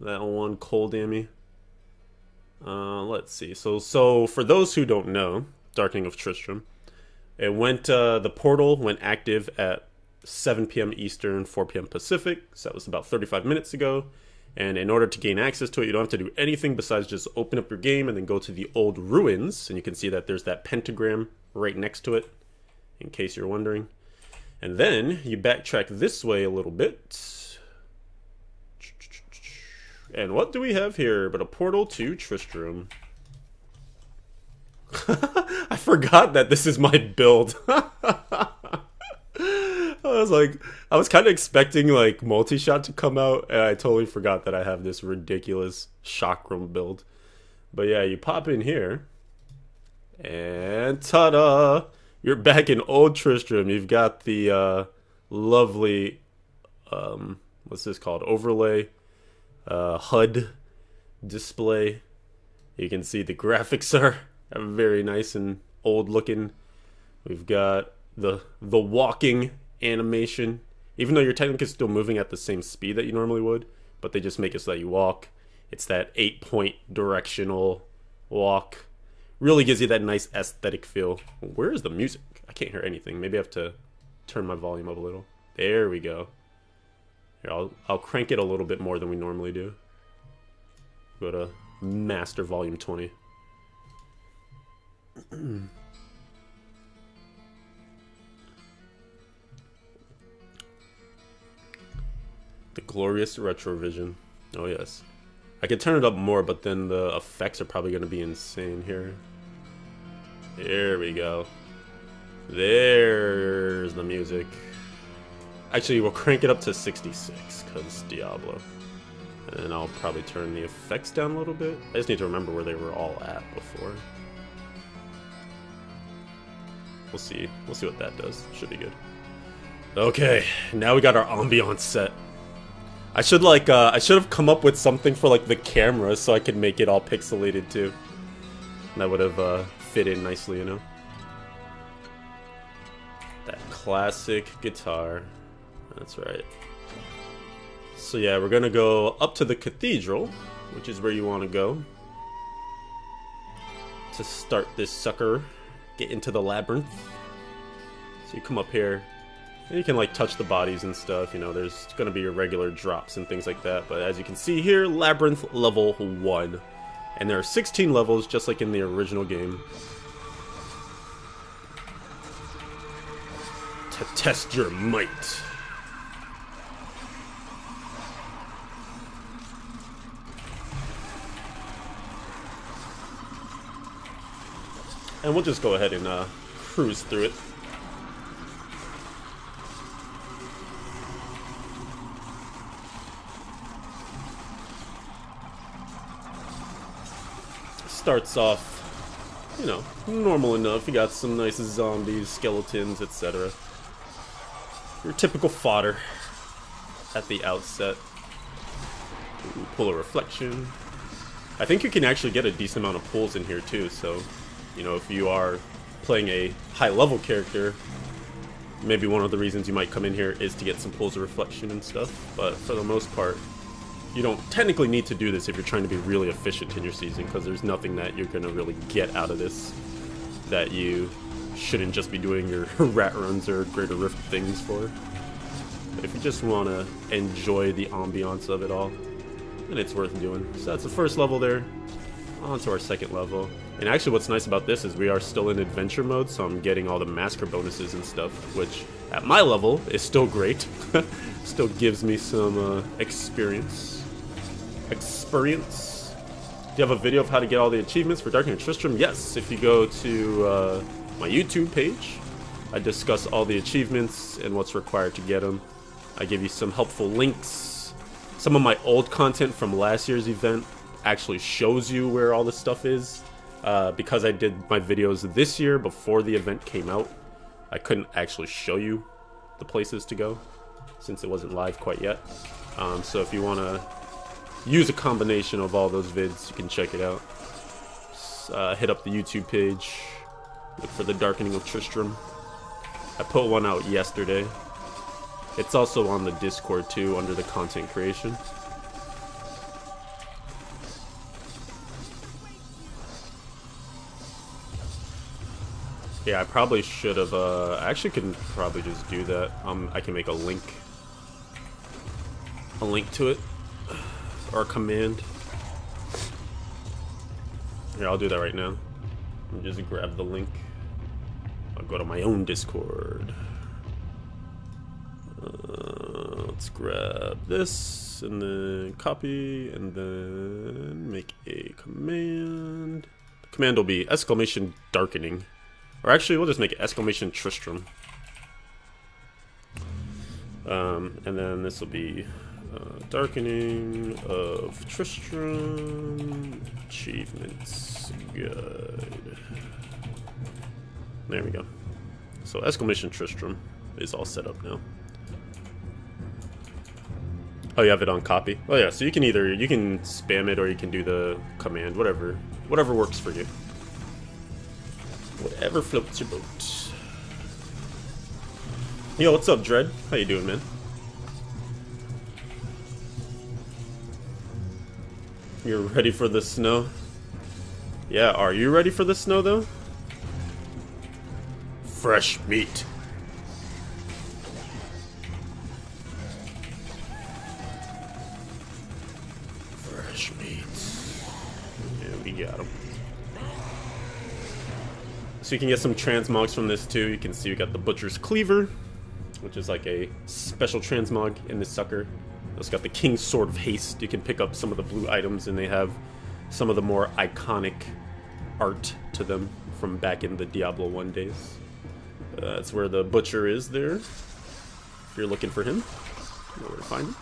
That one cold dammy. Let's see. So for those who don't know, Darkening of Tristram, it went the portal went active at 7 p.m. Eastern, 4 p.m. Pacific. So that was about 35 minutes ago. And in order to gain access to it, you don't have to do anything besides just open up your game and then go to the old ruins. And you can see that there's that pentagram right next to it, in case you're wondering. And then you backtrack this way a little bit. And what do we have here but a portal to Tristram? I forgot that this is my build. I was kind of expecting like multi-shot to come out, and I totally forgot that I have this ridiculous chakram build. But yeah, you pop in here, and ta-da! You're back in old Tristram. You've got the lovely, what's this called? Overlay, HUD display. You can see the graphics are very nice and old looking. We've got the walking animation, even though you're technically still moving at the same speed that you normally would, but they just make it so that you walk. It's that 8-point directional walk. Really gives you that nice aesthetic feel. Where is the music? I can't hear anything. Maybe I have to turn my volume up a little. There we go. Here, I'll crank it a little bit more than we normally do. Go to master volume 20. The glorious retrovision. Oh yes. I could turn it up more, but then the effects are probably going to be insane here. There we go. There's the music. Actually, we'll crank it up to 66, because Diablo. And then I'll probably turn the effects down a little bit. I just need to remember where they were all at before. We'll see. We'll see what that does. Should be good. Okay, now we got our ambiance set. I should have come up with something for like the camera so I could make it all pixelated too. That would have fit in nicely, you know. That classic guitar. That's right. So yeah, we're gonna go up to the cathedral, which is where you want to go to start this sucker. Get into the labyrinth. So you come up here, and you can like touch the bodies and stuff. You know, there's gonna be your regular drops and things like that. But as you can see here, labyrinth level 1, and there are 16 levels, just like in the original game. To test your might. And we'll just go ahead and cruise through it. Starts off, you know, normal enough. You got some nice zombies, skeletons, etc. Your typical fodder at the outset. Ooh, pull a reflection. I think you can actually get a decent amount of pulls in here too, so you know, if you are playing a high-level character, maybe one of the reasons you might come in here is to get some pulls of reflection and stuff, but for the most part, you don't technically need to do this if you're trying to be really efficient in your season, because there's nothing that you're going to really get out of this that you shouldn't just be doing your rat runs or greater rift things for. If you just want to enjoy the ambiance of it all, then it's worth doing. So that's the first level there. On to our second level. And actually what's nice about this is we are still in adventure mode, so I'm getting all the masker bonuses and stuff, which at my level is still great. Still gives me some experience. Do you have a video of how to get all the achievements for Darkening of Tristram? Yes, if you go to my YouTube page, I discuss all the achievements and what's required to get them. I give you some helpful links. Some of my old content from last year's event actually shows you where all this stuff is. Because I did my videos this year before the event came out, I couldn't actually show you the places to go since it wasn't live quite yet. So if you want to use a combination of all those vids, you can check it out. Just, hit up the YouTube page, look for the Darkening of Tristram. I put one out yesterday. It's also on the Discord too, under the content creation. Yeah, I probably should have, I actually can probably just do that. I can make a link to it, or a command. Here, I'll do that right now. I'll just grab the link. I'll go to my own Discord. Let's grab this, and then copy, and then make a command. The command will be exclamation darkening. Or actually, we'll just make it exclamation Tristram. And then this will be Darkening of Tristram Achievements Guide. There we go. So exclamation Tristram is all set up now. Oh, you have it on copy? Oh yeah, so you can spam it or you can do the command, whatever works for you. Whatever floats your boat. Yo, what's up, Dread? How you doing, man? You're ready for the snow? Yeah, are you ready for the snow, though? Fresh meat. Fresh meat. Yeah, we got him. So you can get some transmogs from this too. You can see we got the Butcher's Cleaver, which is like a special transmog in this sucker. It's got the King's Sword of Haste. You can pick up some of the blue items, and they have some of the more iconic art to them from back in the Diablo 1 days. That's where the Butcher is there. If you're looking for him, you know where to find him.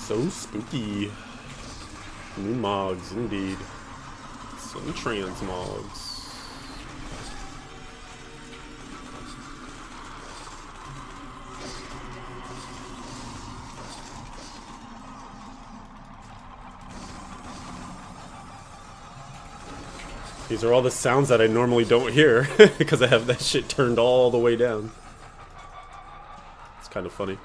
So spooky. New mogs, indeed. Some transmogs. These are all the sounds that I normally don't hear because I have that shit turned all the way down. It's kind of funny.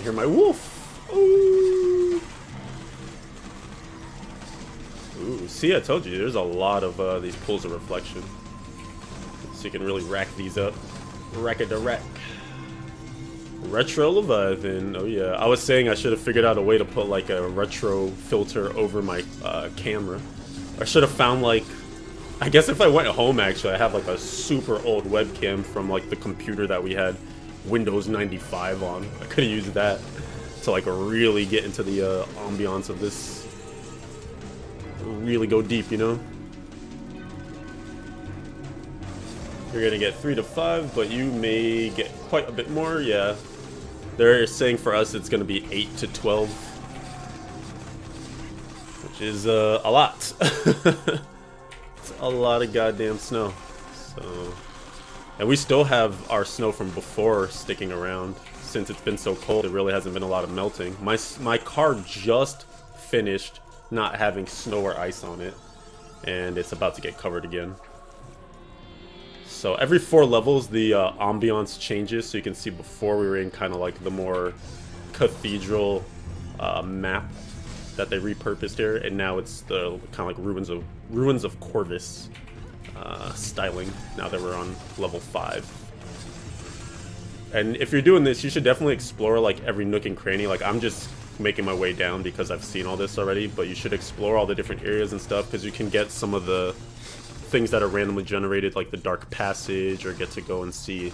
Hear my wolf. Ooh. Ooh, see, I told you there's a lot of these pools of reflection, so you can really rack these up. Rack it to rack. Retro Leviathan. Oh yeah, I was saying I should have figured out a way to put like a retro filter over my camera. I should have found like, I guess if I went home actually, I have like a super old webcam from like the computer that we had Windows 95 on. I could have used that to like really get into the ambiance of this. Really go deep, you know? You're gonna get 3 to 5, but you may get quite a bit more, yeah. They're saying for us it's gonna be 8 to 12. Which is a lot. It's a lot of goddamn snow. So... And we still have our snow from before sticking around. Since it's been so cold, it really hasn't been a lot of melting. My car just finished not having snow or ice on it, and it's about to get covered again. So every 4 levels, the ambiance changes. So you can see before we were in kind of like the more cathedral map that they repurposed here, and now it's the kind of like ruins of Corvus. Styling now that we're on level 5. And if you're doing this, you should definitely explore like every nook and cranny. Like I'm just making my way down because I've seen all this already, but you should explore all the different areas and stuff because you can get some of the things that are randomly generated, like the Dark Passage, or get to go and see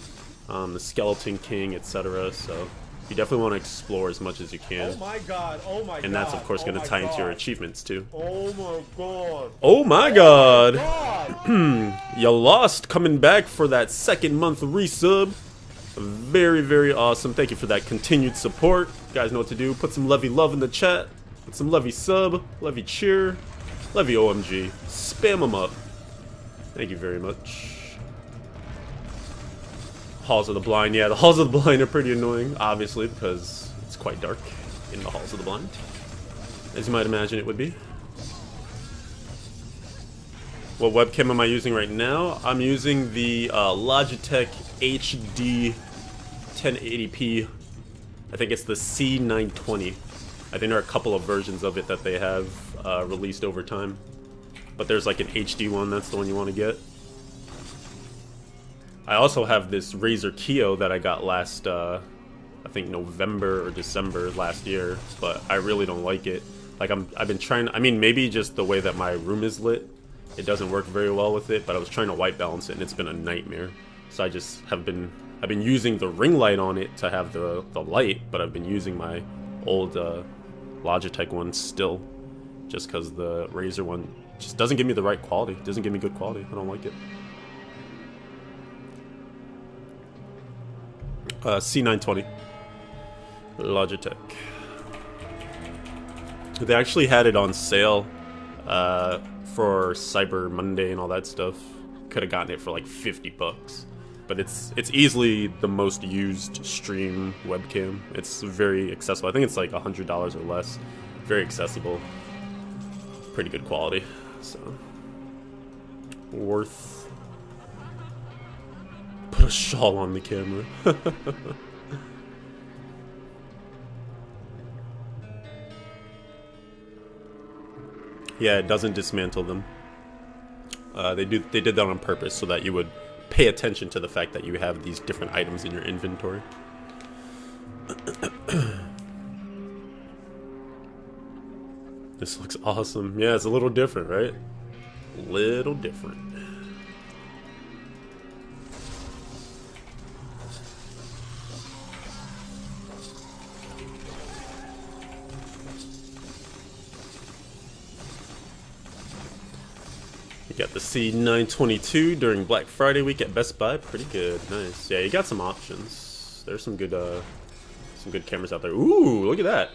the Skeleton King, etc. So you definitely want to explore as much as you can. Oh my god, oh my god. And that's of course going to tie into your achievements too. Oh my god. Oh my god. You lost coming back for that 2nd month resub. Very, very awesome. Thank you for that continued support. You guys know what to do. Put some Levy love in the chat. Put some Levy sub, Levy cheer, Levy OMG. Spam them up. Thank you very much. Halls of the Blind. Yeah, the Halls of the Blind are pretty annoying, obviously, because it's quite dark in the Halls of the Blind, as you might imagine it would be. What webcam am I using right now? I'm using the Logitech HD 1080p. I think it's the C920. I think there are a couple of versions of it that they have released over time. But there's like an HD one, that's the one you want to get. I also have this Razer Kiyo that I got last, I think November or December last year, but I really don't like it. Like I've been trying, I mean maybe just the way that my room is lit, it doesn't work very well with it, but I was trying to white balance it and it's been a nightmare. So I just have been, I've been using the ring light on it to have the light, but I've been using my old Logitech one still, just because the Razer one just doesn't give me the right quality, doesn't give me good quality, I don't like it. C920 Logitech. They actually had it on sale for Cyber Monday and all that stuff. Could have gotten it for like 50 bucks. But it's easily the most used stream webcam. It's very accessible. I think it's like $100 or less. Very accessible. Pretty good quality. So worth. Put a shawl on the camera. Yeah, it doesn't dismantle them. They did that on purpose so that you would pay attention to the fact that you have these different items in your inventory. This looks awesome. Yeah, it's a little different, right? Little different. You got the C922 during Black Friday week at Best Buy. Pretty good. Nice. Yeah, you got some options. There's some good cameras out there. Ooh, look at that.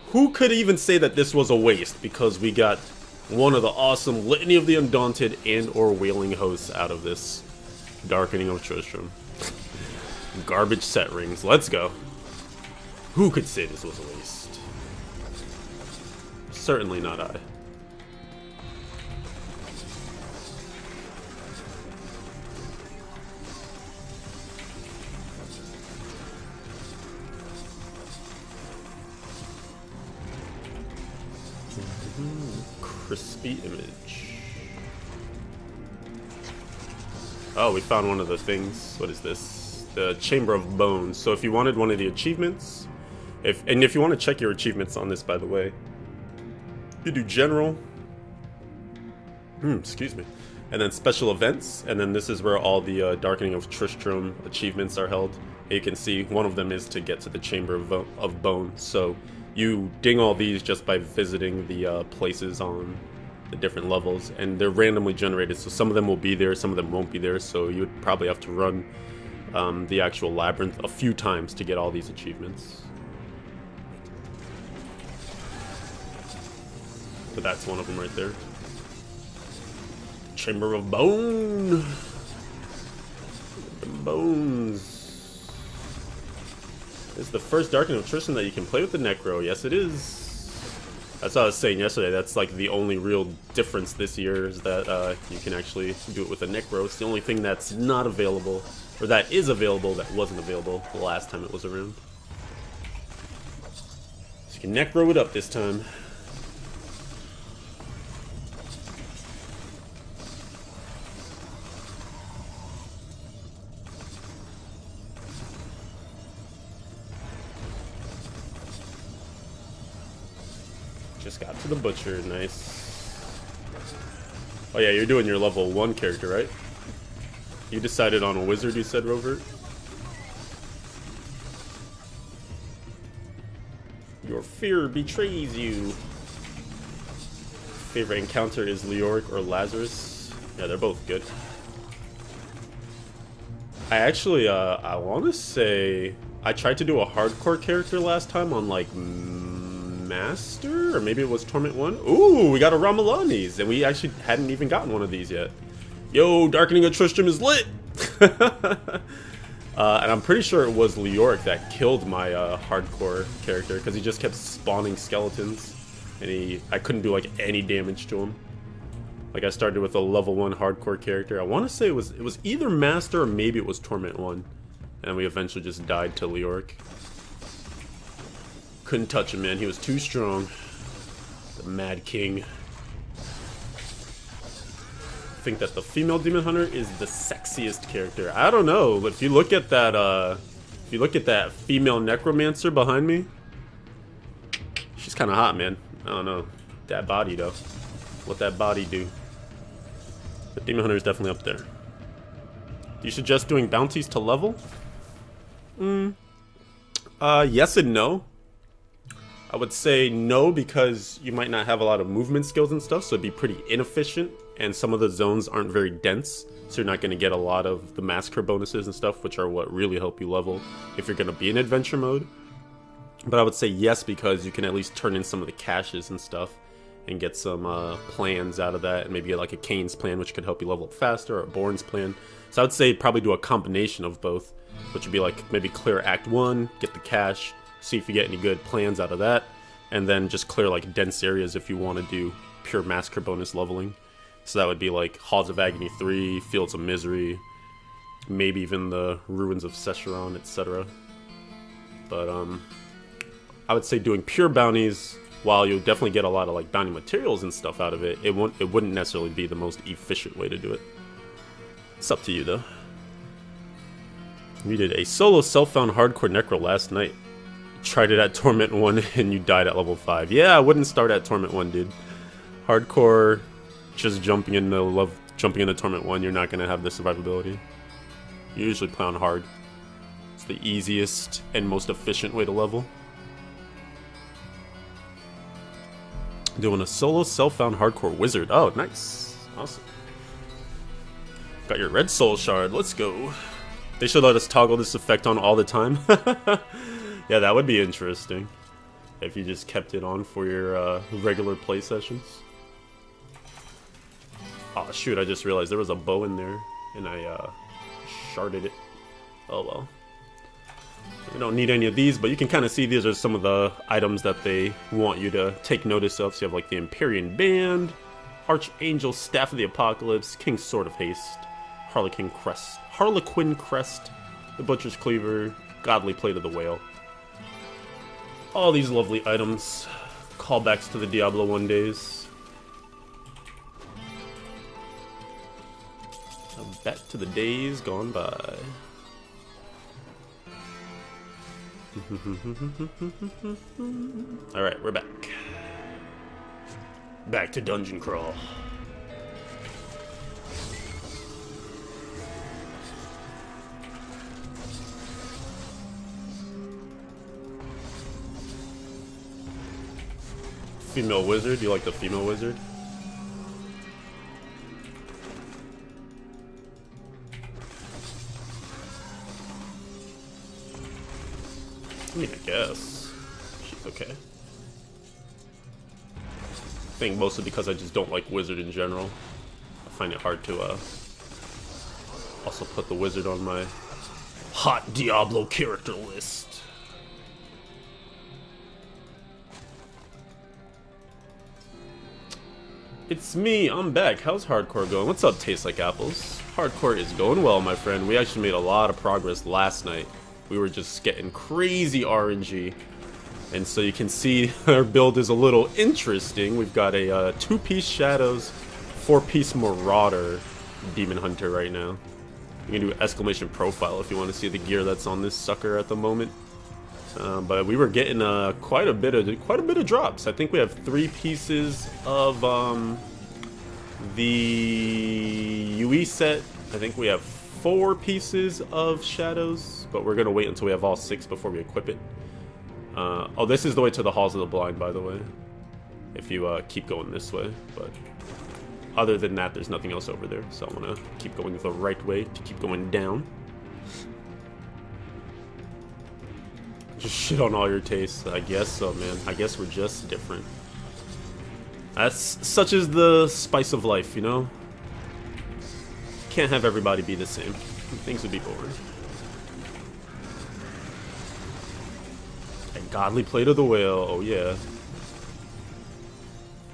Who could even say that this was a waste? Because we got one of the awesome Litany of the Undaunted and or Wailing Hosts out of this Darkening of Tristram. Garbage set rings. Let's go. Who could say this was a waste? Certainly not I. Crispy image. Oh, we found one of the things. What is this? The Chamber of Bones. So if you wanted one of the achievements, if you want to check your achievements on this, by the way, you do general. Excuse me. And then special events, and then this is where all the Darkening of Tristram achievements are held. You can see one of them is to get to the Chamber of Bones. So you ding all these just by visiting the places on the different levels, and they're randomly generated, so some of them will be there, some of them won't be there, so you would probably have to run the actual labyrinth a few times to get all these achievements. But that's one of them right there. Chamber of Bone. The bones. It's the first Darkening of Tristram that you can play with the Necro. Yes, it is. That's what I was saying yesterday. That's like the only real difference this year is that you can actually do it with a Necro. It's the only thing that's not available, or that is available that wasn't available the last time it was around. So you can Necro it up this time. Just got to the butcher, nice. Oh yeah, you're doing your level 1 character, right? You decided on a wizard, you said, Rovert? Your fear betrays you. Favorite encounter is Leoric or Lazarus. Yeah, they're both good. I actually, I want to say, I tried to do a hardcore character last time on, like, Master? Or maybe it was Torment 1? Ooh, we got a Ramalanis, and we actually hadn't even gotten one of these yet. Yo, Darkening of Tristram is lit! And I'm pretty sure it was Leoric that killed my hardcore character because he just kept spawning skeletons, and I couldn't do like any damage to him. Like I started with a level 1 hardcore character. I want to say it was either Master or maybe it was Torment 1, and we eventually just died to Leoric. Couldn't touch him, man. He was too strong. The Mad King. I think that the female Demon Hunter is the sexiest character. I don't know, but if you look at that, female Necromancer behind me, she's kind of hot, man. I don't know. That body, though. What that body do? The Demon Hunter is definitely up there. Do you suggest doing bounties to level? Yes and no. I would say no because you might not have a lot of movement skills and stuff, so it'd be pretty inefficient, and some of the zones aren't very dense, so you're not going to get a lot of the massacre bonuses and stuff, which are what really help you level if you're going to be in adventure mode. But I would say yes because you can at least turn in some of the caches and stuff and get some plans out of that, and maybe get like a Kane's plan, which could help you level up faster, or a Born's plan. So I would say probably do a combination of both, which would be like maybe clear Act 1, get the cache, see if you get any good plans out of that, and then just clear like dense areas if you want to do pure massacre bonus leveling. So that would be like Halls of Agony 3, Fields of Misery, maybe even the Ruins of Sescheron, etc. But I would say doing pure bounties, while you'll definitely get a lot of like bounty materials and stuff out of it, it wouldn't necessarily be the most efficient way to do it. It's up to you though. We did a solo self-found hardcore necro last night. Tried it at Torment 1 and you died at level 5. Yeah, I wouldn't start at Torment 1, dude. Hardcore, just jumping into Torment 1, you're not gonna have the survivability. You usually play on hard. It's the easiest and most efficient way to level. Doing a solo self-found hardcore wizard. Oh, nice. Awesome. Got your red soul shard. Let's go. They should let us toggle this effect on all the time. Yeah, that would be interesting. If you just kept it on for your regular play sessions. Oh shoot, I just realized there was a bow in there. And I sharded it. Oh well. We don't need any of these, but you can kind of see these are some of the items that they want you to take notice of. So you have like the Empyrean Band, Archangel Staff of the Apocalypse, King's Sword of Haste, Harlequin Crest, the Butcher's Cleaver, Godly Plate of the Whale. All these lovely items, callbacks to the Diablo 1 days. Back to the days gone by. Alright, we're back. Back to Dungeon Crawl. Female wizard? You like the female wizard? I mean, I guess. She's okay. I think mostly because I just don't like wizard in general. I find it hard to also put the wizard on my hot Diablo character list. It's me, I'm back. How's hardcore going? What's up, Tastes Like Apples? Hardcore is going well, my friend. We actually made a lot of progress last night. We were just getting crazy RNG. And so you can see our build is a little interesting. We've got a 2-piece Shadows, 4-piece Marauder Demon Hunter right now. You can do exclamation profile if you want to see the gear that's on this sucker at the moment. But we were getting quite a bit of drops. I think we have 3 pieces of the UE set. I think we have 4 pieces of Shadows, but we're gonna wait until we have all 6 before we equip it. Oh, this is the way to the Halls of the Blind, by the way, if you keep going this way. But other than that, there's nothing else over there, so I want to keep going the right way to keep going down. Just shit on all your tastes. I guess so, man. I guess we're just different. That's such as the spice of life, you know? Can't have everybody be the same. Things would be boring. Godly Plate of the Whale, oh yeah.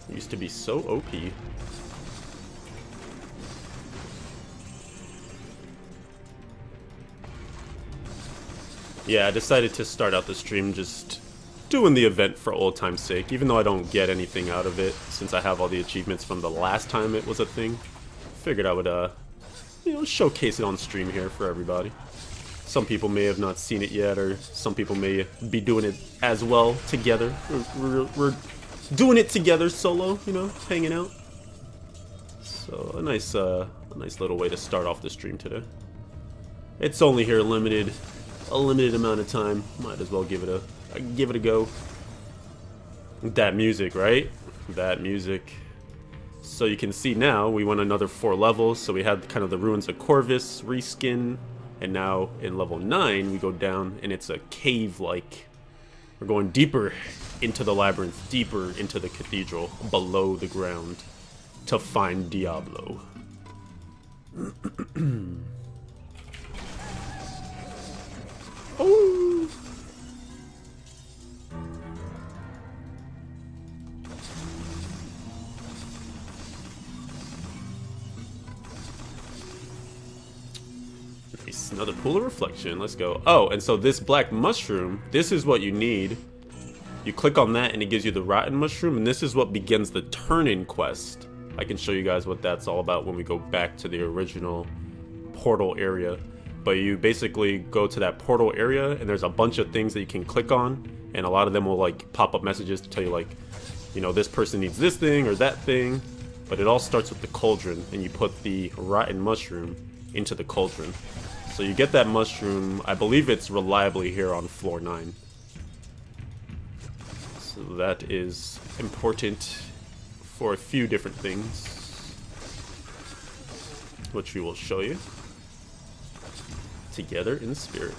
It used to be so OP. Yeah, I decided to start out the stream just doing the event for old time's sake, even though I don't get anything out of it, since I have all the achievements from the last time it was a thing. Figured I would, you know, showcase it on stream here for everybody. Some people may have not seen it yet, or some people may be doing it as well together. We're doing it together solo, you know, hanging out. So a nice little way to start off the stream today. It's only here a limited amount of time. Might as well give it a go. That music, right? That music. So you can see now we went another 4 levels. So we had kind of the Ruins of Corvus reskin. And now in level 9, we go down and it's a cave-like. We're going deeper into the labyrinth, deeper into the cathedral, below the ground, to find Diablo. Oh! Nice, another pool of reflection. Let's go. Oh, and so this black mushroom, this is what you need. You click on that and it gives you the rotten mushroom, and this is what begins the turn-in quest. I can show you guys what that's all about when we go back to the original portal area. But you basically go to that portal area and there's a bunch of things that you can click on, and a lot of them will like pop up messages to tell you like, you know, this person needs this thing or that thing. But it all starts with the cauldron, and you put the rotten mushroom into the cauldron. So you get that mushroom, I believe it's reliably here on floor 9. So that is important for a few different things, which we will show you together in spirit.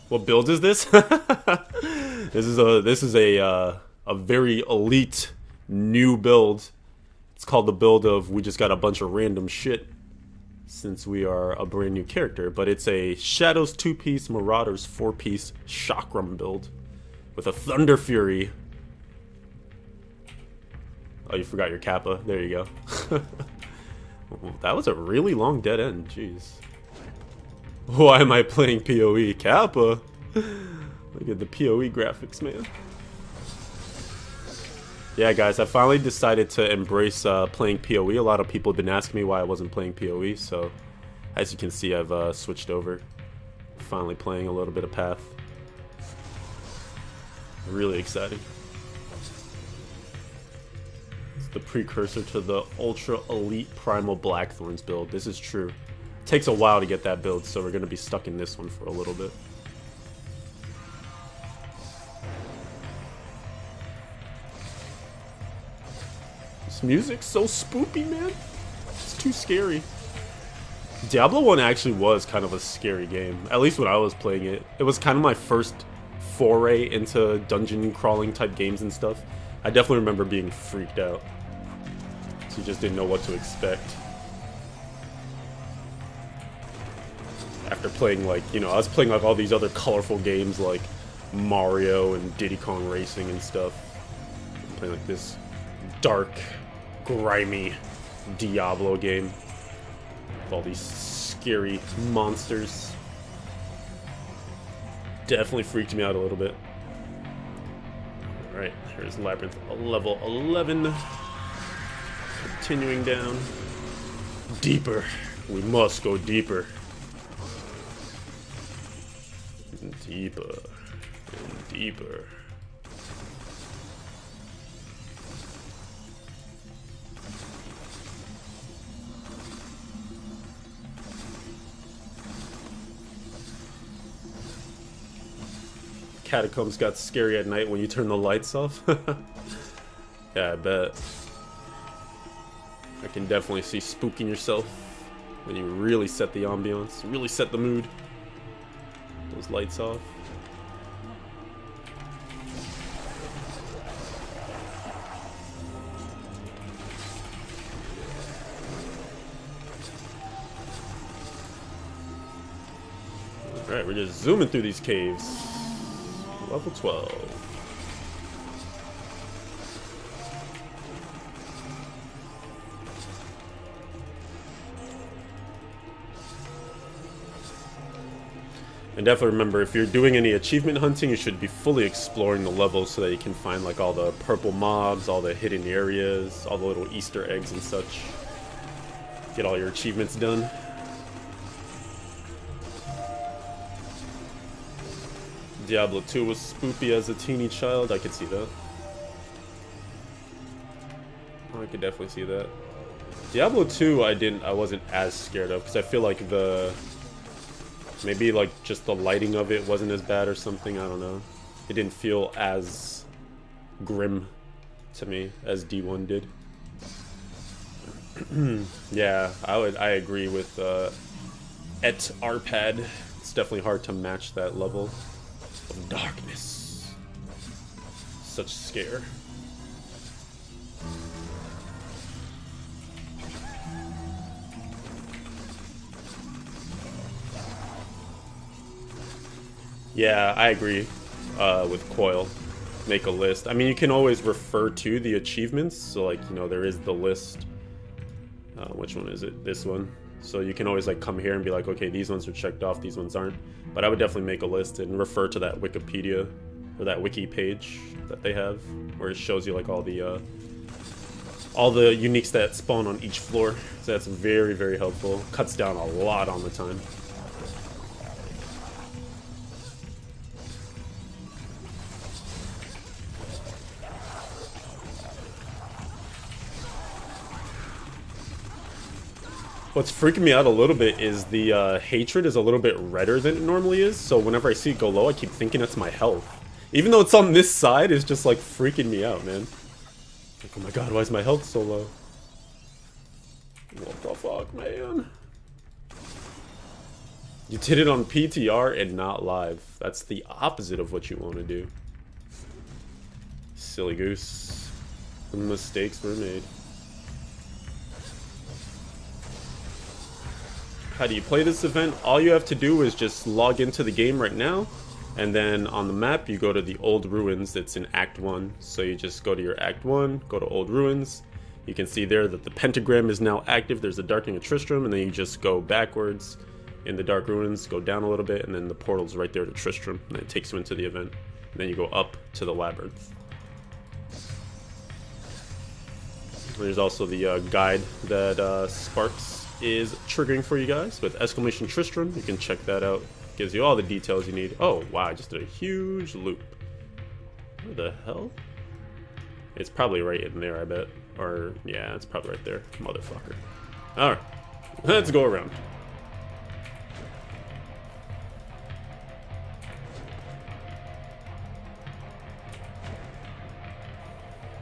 What build is this? This is a very elite new build. It's called the build of we just got a bunch of random shit, since we are a brand new character. But it's a Shadows 2-piece, Marauders 4-piece Chakram build with a Thunder Fury. Oh, you forgot your Kappa. There you go. That was a really long dead end. Jeez. Why am I playing PoE? Kappa? Look at the PoE graphics, man. Yeah, guys, I finally decided to embrace playing PoE. A lot of people have been asking me why I wasn't playing PoE, so as you can see, I've switched over. Finally playing a little bit of Path. Really exciting. It's the precursor to the Ultra Elite Primal Blackthorns build. This is true. It takes a while to get that build, so we're going to be stuck in this one for a little bit. This music's so spoopy, man. It's too scary. Diablo 1 actually was kind of a scary game, at least when I was playing it. It was kind of my first foray into dungeon crawling type games and stuff. I definitely remember being freaked out. So you just didn't know what to expect. After playing, like, you know, I was playing like all these other colorful games like Mario and Diddy Kong Racing and stuff. I'm playing like this dark, grimy Diablo game with all these scary monsters. Definitely freaked me out a little bit. Alright, here's Labyrinth level 11. Continuing down. Deeper. We must go deeper. Deeper. And deeper. Catacombs got scary at night when you turn the lights off. Yeah, I bet. I can definitely see spooking yourself when you really set the ambiance, really set the mood. Those lights off. Alright, we're just zooming through these caves. Level 12. And definitely remember, if you're doing any achievement hunting, you should be fully exploring the levels so that you can find like all the purple mobs, all the hidden areas, all the little Easter eggs and such. Get all your achievements done. Diablo 2 was spoopy as a teeny child. I could see that. I could definitely see that. Diablo 2 I wasn't as scared of, because I feel like maybe like just the lighting of it wasn't as bad or something, I don't know. It didn't feel as grim to me as D1 did. Yeah, I agree with Et Arpad. It's definitely hard to match that level of darkness. Such scare. Yeah, I agree with Coil. Make a list. I mean, you can always refer to the achievements. So, like, you know, there is the list. Which one is it? This one. So you can always, like, come here and be like, okay, these ones are checked off, these ones aren't. But I would definitely make a list and refer to that Wikipedia, or that wiki page that they have, where it shows you, like, all the uniques that spawn on each floor. So that's very, very helpful. Cuts down a lot on the time. What's freaking me out a little bit is the hatred is a little bit redder than it normally is, so whenever I see it go low, I keep thinking it's my health. Even though it's on this side, it's just like freaking me out, man. Like, oh my god, why is my health so low? What the fuck, man? You did it on PTR and not live. That's the opposite of what you want to do. Silly goose. The mistakes were made. How do you play this event? All you have to do is just log into the game right now, and then on the map you go to the Old Ruins. That's in Act 1. So you just go to your Act 1, go to Old Ruins. You can see there that the pentagram is now active. There's the Darkening of Tristram, and then you just go backwards in the Dark Ruins, go down a little bit, and then the portal's right there to Tristram, and it takes you into the event. And then you go up to the Labyrinth. There's also the guide that Sparks is triggering for you guys with exclamation Tristram. You can check that out. Gives you all the details you need. Oh wow, I just did a huge loop. Where the hell? It's probably right in there, I bet. Or yeah, it's probably right there. Motherfucker. Alright. Let's go around.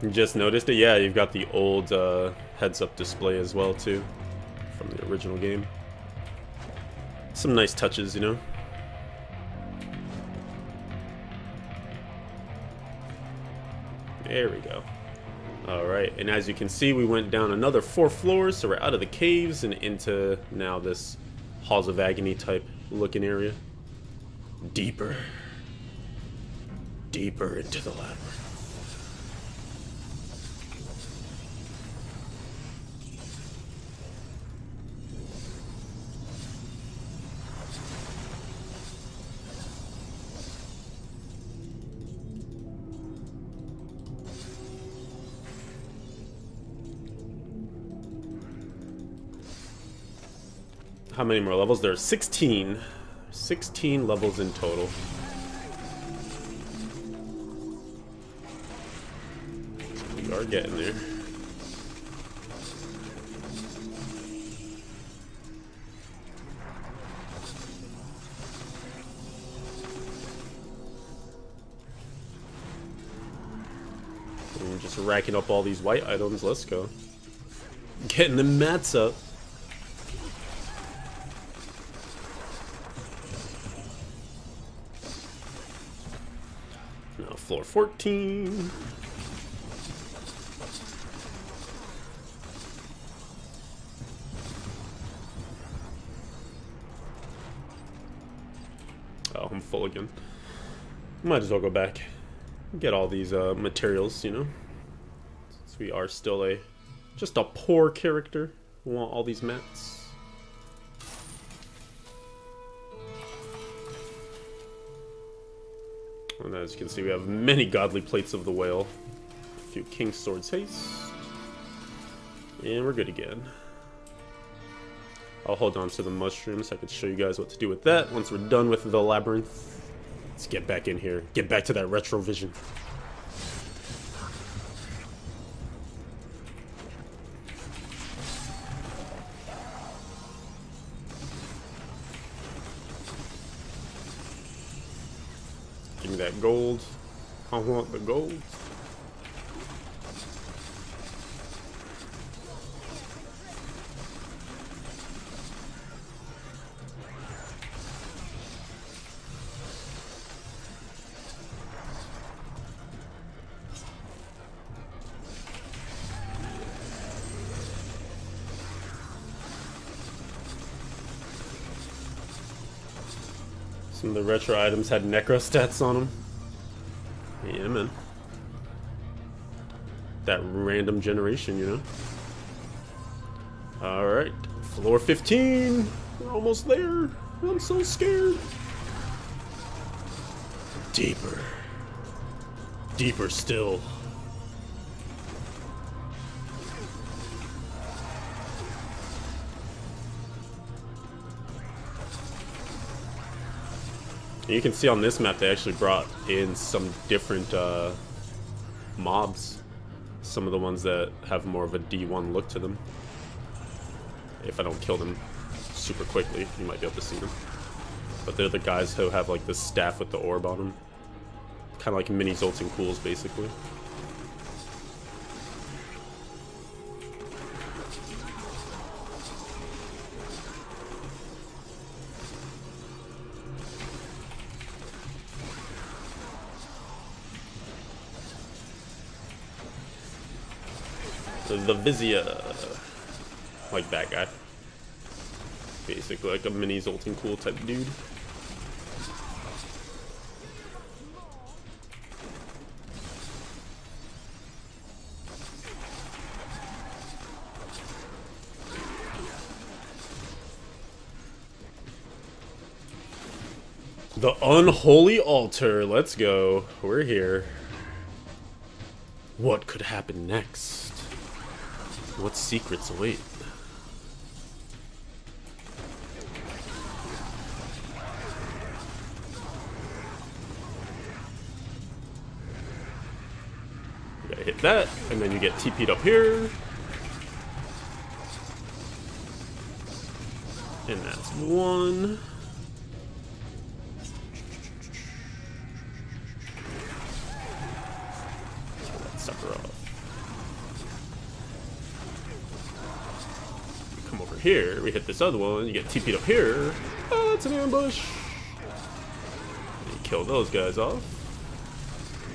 You just noticed it? Yeah, you've got the old heads-up display as well too, from the original game. Some nice touches, you know? There we go. Alright, and as you can see, we went down another 4 floors, so we're out of the caves and into now this Halls of Agony type looking area. Deeper. Deeper into the labyrinth. How many more levels? There are 16. 16 levels in total. We are getting there. We're just racking up all these white items. Let's go. Getting the mats up. Floor 14. full again. Might as well go back. Get all these materials, you know. Since we are still just a poor character. We want all these mats. And as you can see, we have many godly plates of the whale. A few King's Swords haste. And we're good again. I'll hold on to the mushrooms so I can show you guys what to do with that once we're done with the labyrinth. Let's get back in here. Get back to that retro vision. Give me that gold. I want the gold. Some of the retro items had necro stats on them. Yeah, man. That random generation, you know? Alright. Floor 15! We're almost there! I'm so scared! Deeper. Deeper still. You can see on this map they actually brought in some different mobs. Some of the ones that have more of a D1 look to them. If I don't kill them super quickly, you might be able to see them. But they're the guys who have like the staff with the orb on them. Kind of like mini Zoltan Cools, basically. The Vizia, like that guy, basically like a mini Zoltan Cool type dude. The Unholy Altar, let's go. We're here. What could happen next? What secrets await? You gotta hit that, and then you get TP'd up here. And that's one. Kill that sucker off. Over here, we hit this other one, you get TP'd up here. Oh, that's an ambush. And you kill those guys off.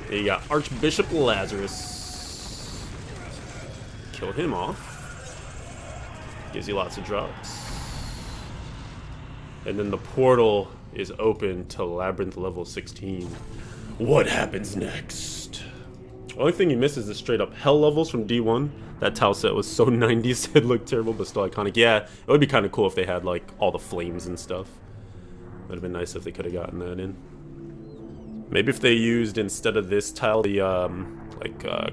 And you got Archbishop Lazarus. Kill him off. Gives you lots of drops. And then the portal is open to Labyrinth level 16. What happens next? The only thing you miss is the straight up hell levels from D1. That tile set was so 90s, it looked terrible, but still iconic. Yeah, it would be kind of cool if they had, like, all the flames and stuff. Would have been nice if they could have gotten that in. Maybe if they used, instead of this tile, the,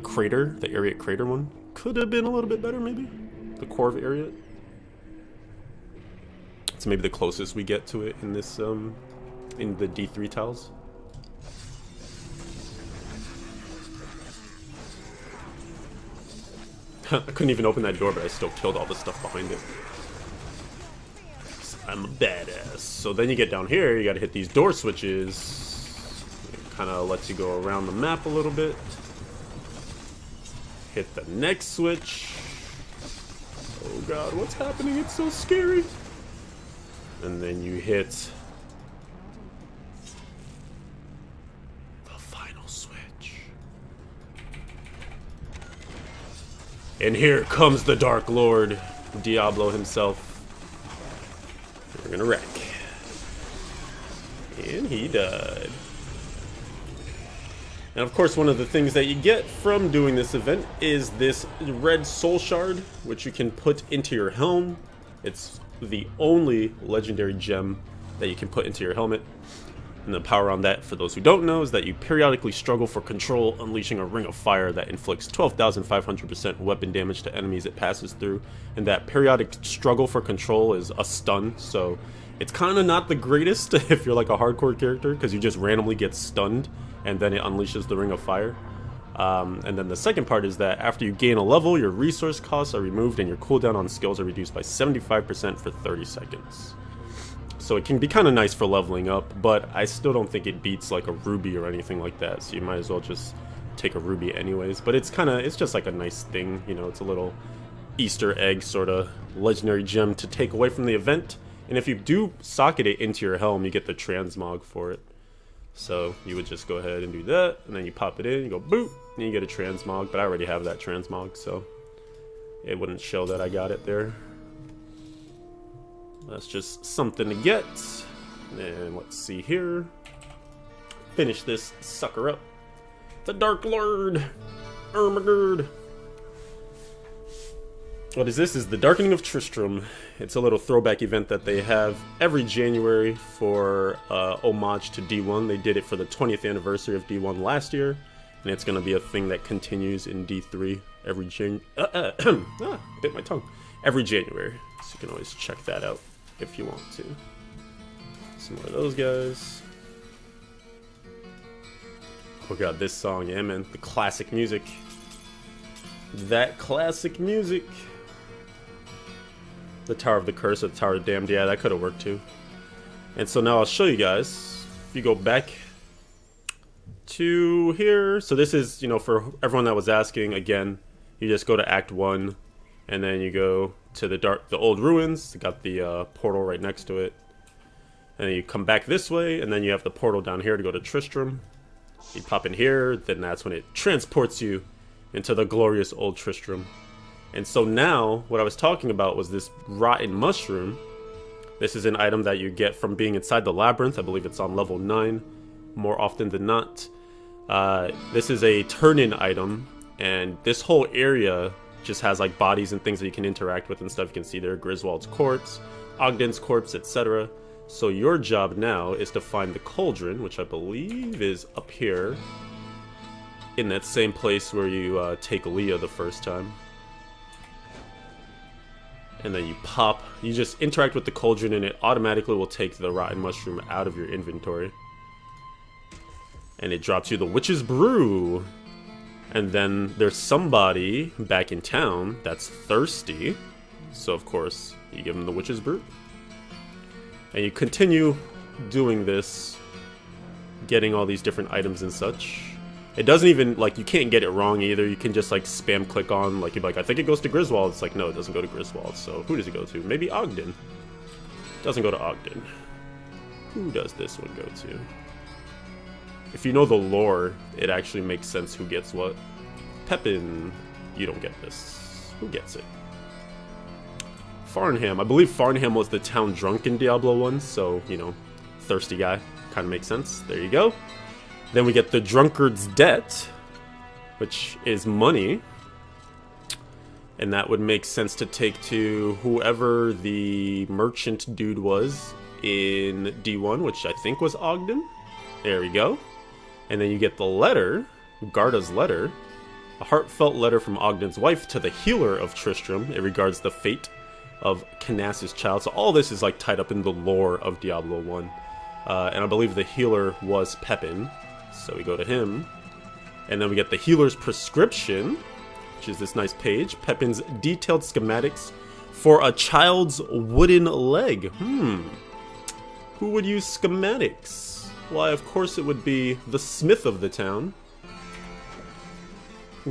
crater, the Ariat crater one. Could have been a little bit better, maybe? The core of Ariat. It's maybe the closest we get to it in this, in the D3 tiles. I couldn't even open that door, but I still killed all the stuff behind it. I'm a badass. So then you get down here, you gotta hit these door switches. It kind of lets you go around the map a little bit. Hit the next switch. Oh god, what's happening? It's so scary. And then you hit the final switch. And here comes the Dark Lord, Diablo himself. We're gonna wreck. And he died. And of course, one of the things that you get from doing this event is this red soul shard, which you can put into your helm. It's the only legendary gem that you can put into your helmet. And the power on that, for those who don't know, is that you periodically struggle for control, unleashing a ring of fire that inflicts 12,500% weapon damage to enemies it passes through. And that periodic struggle for control is a stun, so it's kind of not the greatest if you're like a hardcore character, because you just randomly get stunned, and then it unleashes the ring of fire. And then the second part is that after you gain a level, your resource costs are removed and your cooldown on skills are reduced by 75% for 30 seconds. So it can be kind of nice for leveling up, but I still don't think it beats like a ruby or anything like that, so you might as well just take a ruby anyways. But it's just like a nice thing, you know, it's a little Easter egg sort of legendary gem to take away from the event. And if you do socket it into your helm, you get the transmog for it. So you would just go ahead and do that, and then you pop it in, you go boop, and you get a transmog, but I already have that transmog, so it wouldn't show that I got it there. That's just something to get. And let's see here. Finish this sucker up. The Dark Lord. Ermagerd. What is this? This is the Darkening of Tristram. It's a little throwback event that they have every January for homage to D1. They did it for the 20th anniversary of D1 last year. And it's going to be a thing that continues in D3 every bit my tongue. Every January. So you can always check that out if you want to. Some more of those guys. Oh god, this song, yeah man, the classic music. That classic music. The Tower of the Curse or the Tower of the Damned, yeah, that could have worked too. And so now I'll show you guys. If you go back to here, so this is, you know, for everyone that was asking, again, you just go to Act 1, and then you go to the old ruins. You got the portal right next to it. And then you come back this way, and then you have the portal down here to go to Tristram. You pop in here, then that's when it transports you into the glorious old Tristram. And so now, what I was talking about was this rotten mushroom. This is an item that you get from being inside the labyrinth. I believe it's on level 9, more often than not. This is a turn-in item, and this whole area just has like bodies and things that you can interact with and stuff. You can see there Griswold's corpse, Ogden's corpse, etc. So your job now is to find the cauldron, which I believe is up here in that same place where you take Leah the first time. And then you just interact with the cauldron and it automatically will take the rotten mushroom out of your inventory. And it drops you the Witch's Brew. And then there's somebody back in town that's thirsty. So of course, you give him the Witch's Brew. And you continue doing this, getting all these different items and such. It doesn't even, like, you can't get it wrong either. You can just, like, spam click on, like, you're like, I think it goes to Griswold. It's like, no, it doesn't go to Griswold. So who does it go to? Maybe Ogden. It doesn't go to Ogden. Who does this one go to? If you know the lore, it actually makes sense who gets what. Pepin, you don't get this. Who gets it? Farnham. I believe Farnham was the town drunk in Diablo 1, so, you know, thirsty guy. Kind of makes sense. There you go. Then we get the Drunkard's Debt, which is money. And that would make sense to take to whoever the merchant dude was in D1, which I think was Ogden. There we go. And then you get the letter, Garda's letter, a heartfelt letter from Ogden's wife to the healer of Tristram. It regards the fate of Canas's child. So all this is like tied up in the lore of Diablo 1. And I believe the healer was Pepin. So we go to him. And then we get the healer's prescription, which is this nice page. Pepin's detailed schematics for a child's wooden leg. Who would use schematics? Why, of course it would be the smith of the town,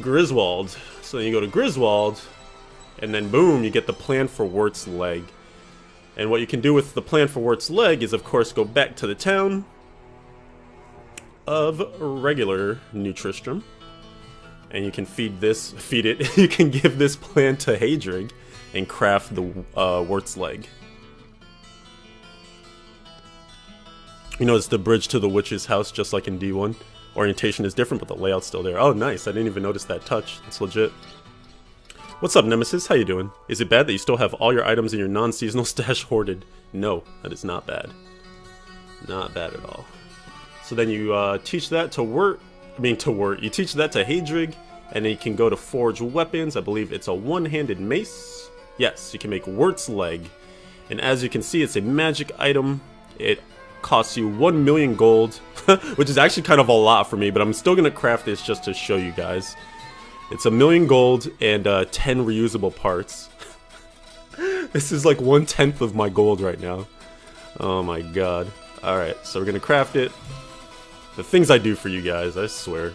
Griswold. So then you go to Griswold, and then boom, you get the plan for Wirt's leg. And what you can do with the plan for Wirt's leg is, of course, go back to the town of regular New Tristram, and you can feed it. You can give this plan to Hadrig and craft the Wirt's leg. You notice the bridge to the witch's house, just like in D1. Orientation is different, but the layout's still there. Oh, nice. I didn't even notice that touch. That's legit. What's up, Nemesis? How you doing? Is it bad that you still have all your items in your non-seasonal stash hoarded? No, that is not bad. Not bad at all. So then you teach that to Wirt. You teach that to Hadrig, and then you can go to Forge Weapons. I believe it's a one-handed mace. Yes, you can make Wirt's leg. And as you can see, it's a magic item. It costs you 1 million gold, which is actually kind of a lot for me, but I'm still gonna craft this just to show you guys. It's 1 million gold and 10 reusable parts. This is like 1/10 of my gold right now. Oh my god. Alright, so we're gonna craft it. The things I do for you guys, I swear.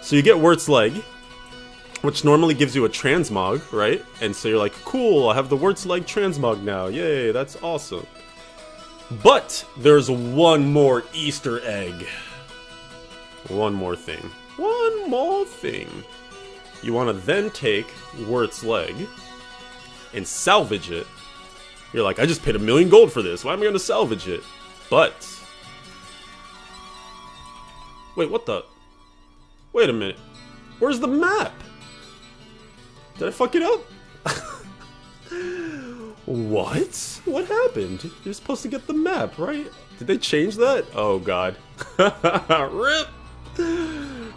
So you get Wirt's leg, which normally gives you a transmog, right? And so you're like, cool, I have the Wirt's leg transmog now. Yay, that's awesome. But there's one more Easter egg. One more thing. One more thing. You want to then take Wirt's leg and salvage it. You're like, I just paid 1 million gold for this. Why am I going to salvage it? But... Wait, what the... Wait a minute. Where's the map? Did I fuck it up? What? What happened? You're supposed to get the map, right? Did they change that? Oh god. RIP!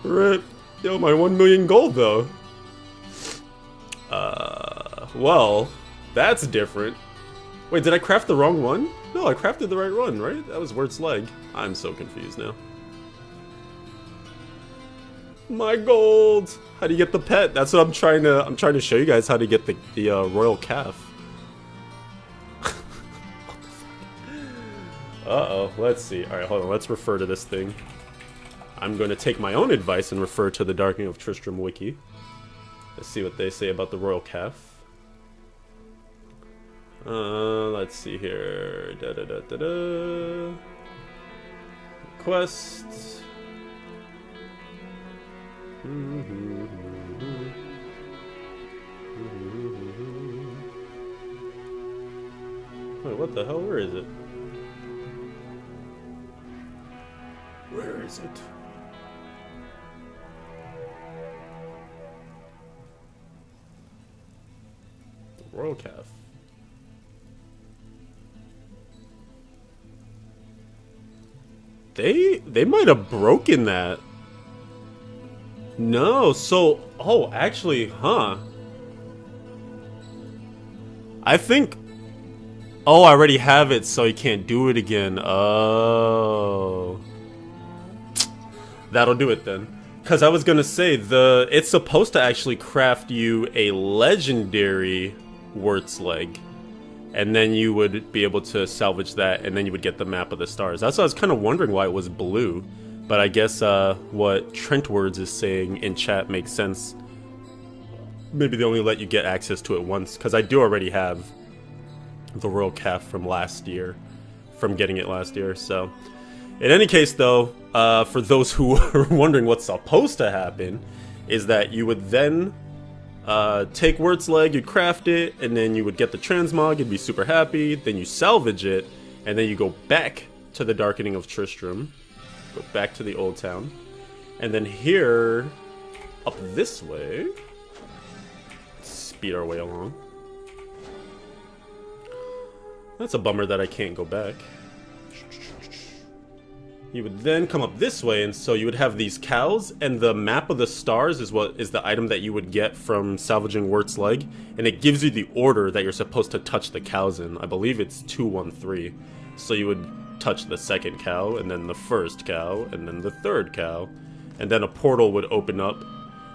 RIP. Yo, my 1 million gold though. Well, that's different. Wait, did I craft the wrong one? No, I crafted the right one, right? That was Wirt's leg. I'm so confused now. My gold! How do you get the pet? That's what I'm trying to show you guys how to get the royal calf. Uh-oh, let's see. Alright, hold on, let's refer to this thing. I'm going to take my own advice and refer to the Darkening of Tristram wiki. Let's see what they say about the royal calf. Let's see here. Da-da-da-da-da. Quest. Wait, what the hell? Where is it? Where is it? The royal calf. They might have broken that. No, so oh, actually, huh? I think oh, I already have it, so you can't do it again. Oh. That'll do it then. Because I was gonna say, it's supposed to actually craft you a legendary Wirt's leg. And then you would be able to salvage that, and then you would get the map of the stars. That's why I was kind of wondering why it was blue. But I guess what Trentwords is saying in chat makes sense. Maybe they only let you get access to it once, because I do already have the royal calf from last year, from getting it last year, so... In any case, though, for those who are wondering what's supposed to happen, is that you would then take Wirt's leg, you'd craft it, and then you would get the transmog, you'd be super happy, then you salvage it, and then you go back to the Darkening of Tristram, go back to the Old Town, and then here, up this way, speed our way along. That's a bummer that I can't go back. You would then come up this way, and so you would have these cows, and the map of the stars is what is the item that you would get from salvaging Wirt's leg, and it gives you the order that you're supposed to touch the cows in. I believe it's 2, 1, 3. So you would touch the second cow, and then the first cow, and then the third cow, and then a portal would open up,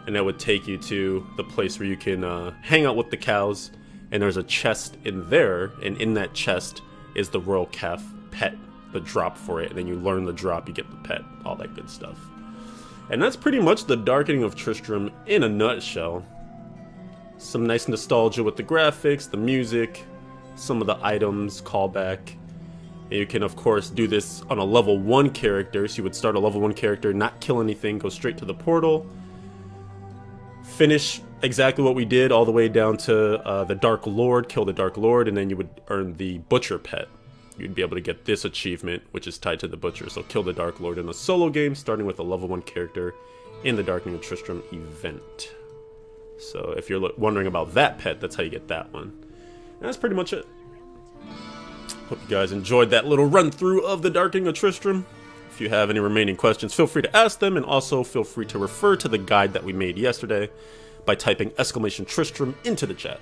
and it would take you to the place where you can hang out with the cows, and there's a chest in there, and in that chest is the royal calf pet. The drop for it, and then you learn the drop, you get the pet, all that good stuff. And that's pretty much the Darkening of Tristram in a nutshell. Some nice nostalgia with the graphics, the music, some of the items, callback. And you can of course do this on a level 1 character, so you would start a level 1 character, not kill anything, go straight to the portal. Finish exactly what we did all the way down to the Dark Lord, kill the Dark Lord, and then you would earn the Butcher pet. you'd be able to get this achievement, which is tied to the Butcher. So kill the Dark Lord in a solo game, starting with a level 1 character in the Darkening of Tristram event. So if you're wondering about that pet, that's how you get that one. And that's pretty much it. Hope you guys enjoyed that little run-through of the Darkening of Tristram. If you have any remaining questions, feel free to ask them, and also feel free to refer to the guide that we made yesterday by typing !Tristram into the chat.